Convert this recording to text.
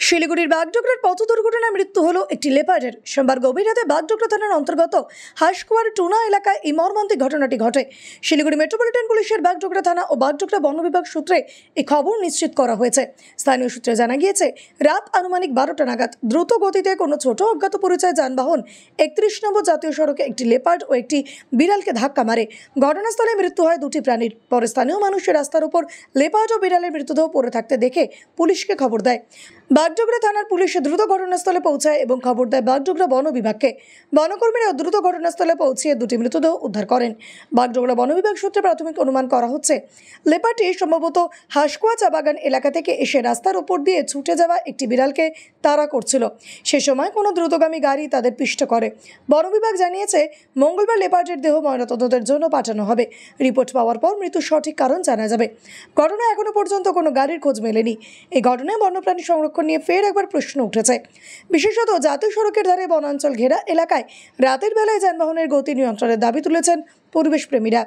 শিলিগুড়ির বাগডোগরার পথ দুর্ঘটনায় মৃত্যু হলো একটি লেপার্ডের। সোমবার গভীর রাতে বাগডোগরা থানার অন্তর্গত হাঁসকুয়ার টুনা এলাকায় এই মর্মান্তিক ঘটনাটি ঘটে। শিলিগুড়ি মেট্রোপলিটন পুলিশের বাগডোগরা থানা ও বাগডোগরা বন বিভাগ সূত্রে এই খবর নিশ্চিত করা হয়েছে। স্থানীয় সূত্রে জানা গিয়েছে, রাত আনুমানিক 12টা নাগাদ দ্রুত গতিতে কোনো ছোট অজ্ঞাত পরিচয় যানবাহন 31 নম্বর জাতীয় সড়কে একটি লেপার্ড ও একটি বিড়ালকে ধাক্কা মারে। ঘটনাস্থলে মৃত্যু হয় দুটি প্রাণীর। পরে স্থানীয় মানুষের রাস্তার উপর লেপার্ড ও বিড়ালের মৃতদেহ পড়ে থাকতে দেখে পুলিশকে খবর দেয়। বাগডোগরা থানার পুলিশ দ্রুত ঘটনাস্থলে পৌঁছায় এবং খবর দেয় বাগডোগরা বন বিভাগকে। বনকর্মীরা দ্রুত ঘটনাস্থলে পৌঁছিয়ে দুটি মৃতদেহ উদ্ধার করেন। বাগডোগরা বন বিভাগ সূত্রে প্রাথমিক অনুমান করা হচ্ছে, লেপার্ডটি সম্ভবত হাঁসকুয়া চা বাগান এলাকা থেকে এসে রাস্তার উপর দিয়ে ছুটে যাওয়া একটি বিড়ালকে তাড়া করছিল। সে সময় কোনো দ্রুতগামী গাড়ি তাদের পিষ্ট করে। বন বিভাগ জানিয়েছে, মঙ্গলবার লেপার্ডের দেহ ময়নাতদন্তের জন্য পাঠানো হবে। রিপোর্ট পাওয়ার পর মৃত্যুর সঠিক কারণ জানা যাবে। ঘটনায় এখনো পর্যন্ত কোনো গাড়ির খোঁজ মেলেনি। এই ঘটনায় বন্যপ্রাণী সংরক্ষণ নিয়ে ফের একবার প্রশ্ন উঠেছে। বিশেষত জাতীয় সড়কের ধারে বনাঞ্চল ঘেরা এলাকায় রাতের বেলায় যানবাহনের গতি নিয়ন্ত্রণের দাবি তুলেছেন পরিবেশ প্রেমীরা।